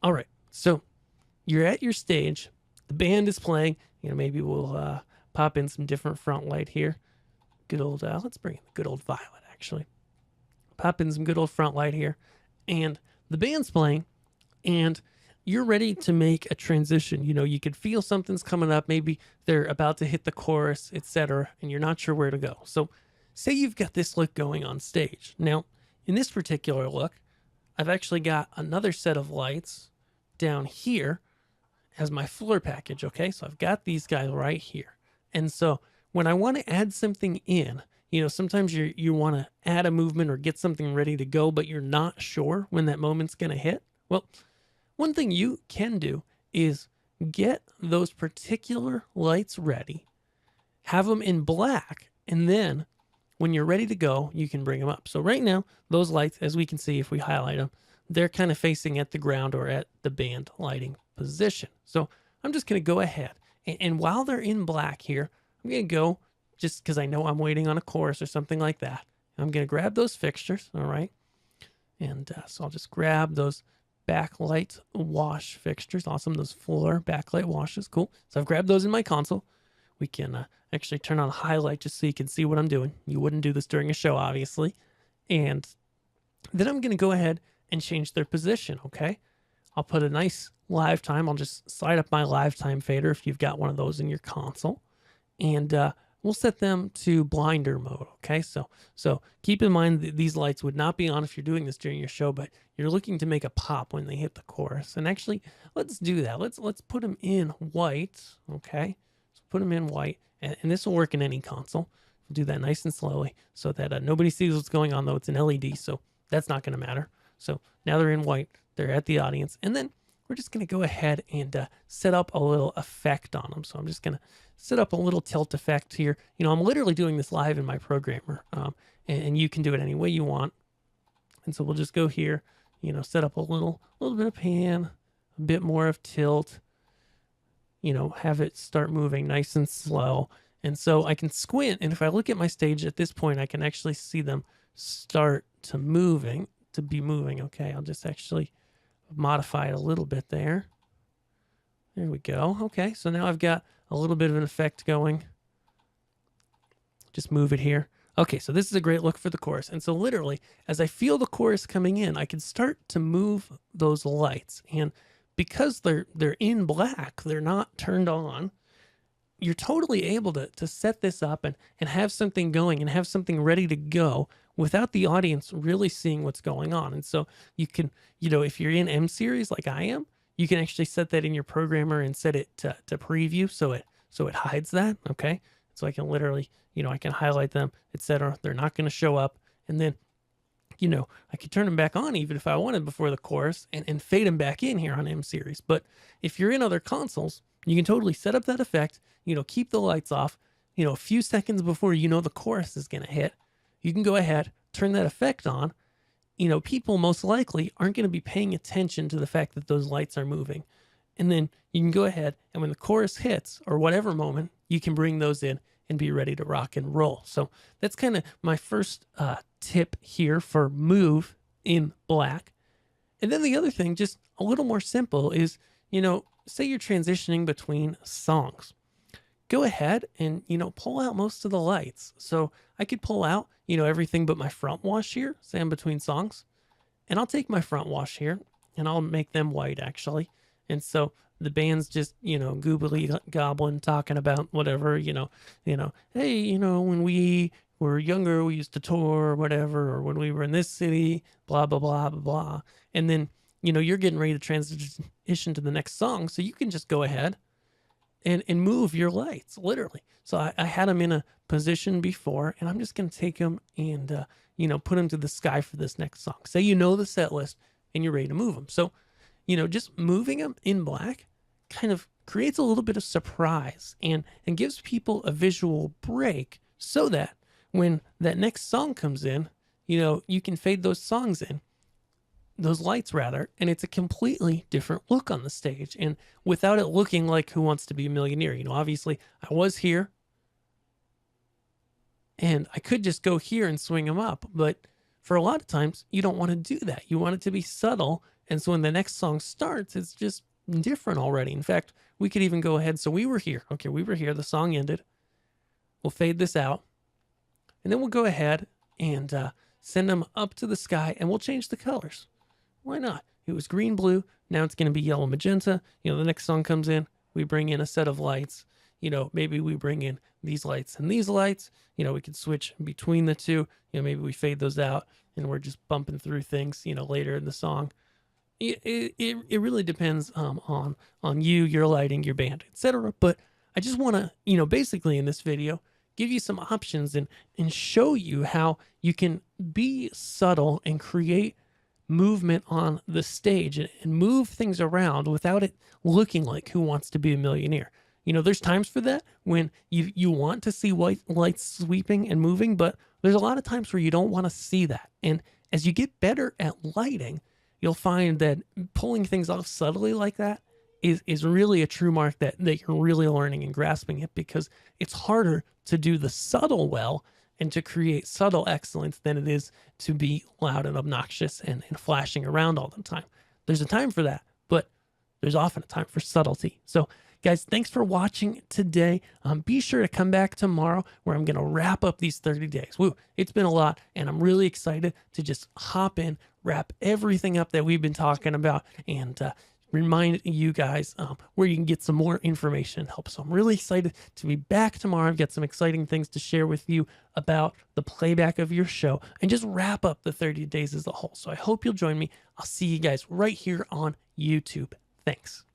All right. So you're at your stage. The band is playing. Maybe we'll pop in some different front light here. Good old, let's bring in the good old violet, actually. Pop in some good old front light here. And the band's playing, and you're ready to make a transition. You could feel something's coming up. Maybe they're about to hit the chorus, etc., and you're not sure where to go. So say you've got this look going on stage. Now, in this particular look, I've actually got another set of lights down here as my floor package, okay? So I've got these guys right here. And so when I want to add something in, sometimes you want to add a movement or get something ready to go, but you're not sure when that moment's going to hit. Well, one thing you can do is get those particular lights ready, have them in black, and then when you're ready to go, you can bring them up. So right now, those lights, as we can see if we highlight them, they're kind of facing at the ground or at the band lighting position. So I'm just going to go ahead. And while they're in black here, I'm going to go, just because I know I'm waiting on a chorus or something like that, I'm going to grab those fixtures, all right? And so I'll just grab those backlight wash fixtures. Awesome. Those floor backlight washes. Cool. So I've grabbed those in my console. We can actually turn on a highlight just so you can see what I'm doing. You wouldn't do this during a show, obviously. And then I'm going to go ahead and change their position, okay? I'll put a nice live time. I'll just slide up my live time fader if you've got one of those in your console. And we'll set them to blinder mode, okay? So keep in mind that these lights would not be on if you're doing this during your show, but you're looking to make a pop when they hit the chorus. And actually, let's do that. Let's put them in white, okay? So put them in white, and this will work in any console. We'll do that nice and slowly so that nobody sees what's going on, though it's an LED, so that's not going to matter. So now they're in white. They're at the audience. And then we're just going to go ahead and set up a little effect on them. So I'm just going to set up a little tilt effect here. I'm literally doing this live in my programmer, and you can do it any way you want. And so we'll just go here, set up a little bit of pan, a bit more of tilt, have it start moving nice and slow. And so I can squint, and if I look at my stage at this point, I can actually see them start to be moving. Okay, I'll just actually modify it a little bit there. There we go. Okay, so now I've got a little bit of an effect going. Just move it here. Okay, so this is a great look for the chorus. And so literally, as I feel the chorus coming in, I can start to move those lights. And because they're in black, they're not turned on, you're totally able to set this up and have something going and have something ready to go without the audience really seeing what's going on. And so you can, if you're in M series like I am, you can actually set that in your programmer and set it to preview so it hides that, okay? So I can literally, I can highlight them, etc. They're not going to show up. And then, I could turn them back on even if I wanted before the chorus and fade them back in here on M series. But if you're in other consoles, you can totally set up that effect, keep the lights off, a few seconds before the chorus is going to hit. You can go ahead, turn that effect on. People most likely aren't going to be paying attention to the fact that those lights are moving. And then you can go ahead, and when the chorus hits or whatever moment, you can bring those in and be ready to rock and roll. So that's kind of my first tip here for move in black. And then the other thing, just a little more simple, is, say you're transitioning between songs. Go ahead and, pull out most of the lights. So I could pull out, everything but my front wash here, say I'm between songs. And I'll take my front wash here and I'll make them white, actually. And so the band's just, goobly goblin talking about whatever, hey, when we were younger, we used to tour or whatever, or when we were in this city, blah, blah, blah, blah, blah. And then, you're getting ready to transition to the next song. So you can just go ahead and move your lights, literally. So I had them in a position before, and I'm just going to take them and, put them to the sky for this next song. Say the set list and you're ready to move them. So, just moving them in black kind of creates a little bit of surprise and gives people a visual break so that when that next song comes in, you can fade those lights rather, and it's a completely different look on the stage, and without it looking like Who Wants to Be a Millionaire. Obviously I was here and I could just go here and swing them up, but for a lot of times you don't want to do that. You want it to be subtle And so when the next song starts, it's just different already. In fact, we could even go ahead. So we were here. Okay, we were here. The song ended. We'll fade this out. And then we'll go ahead and send them up to the sky, and we'll change the colors. Why not? It was green, blue. Now it's going to be yellow, magenta. You know, the next song comes in. We bring in a set of lights. You know, maybe we bring in these lights and these lights. You know, we could switch between the two. You know, maybe we fade those out and we're just bumping through things, you know, later in the song. It really depends on you, your lighting, your band, etc. But I just want to, you know, basically in this video, give you some options and show you how you can be subtle and create movement on the stage and move things around without it looking like Who Wants to Be a Millionaire. You know, there's times for that when you want to see white lights sweeping and moving, but there's a lot of times where you don't want to see that. And as you get better at lighting, you'll find that pulling things off subtly like that is really a true mark that you're really learning and grasping it, because it's harder to do the subtle well and to create subtle excellence than it is to be loud and obnoxious and flashing around all the time. There's a time for that, but there's often a time for subtlety. So guys, thanks for watching today. Be sure to come back tomorrow where I'm going to wrap up these 30 days. Woo, it's been a lot, and I'm really excited to just hop in, wrap everything up that we've been talking about, and remind you guys where you can get some more information and help. So I'm really excited to be back tomorrow. I've got some exciting things to share with you about the playback of your show and just wrap up the 30 days as a whole. So I hope you'll join me. I'll see you guys right here on YouTube. Thanks.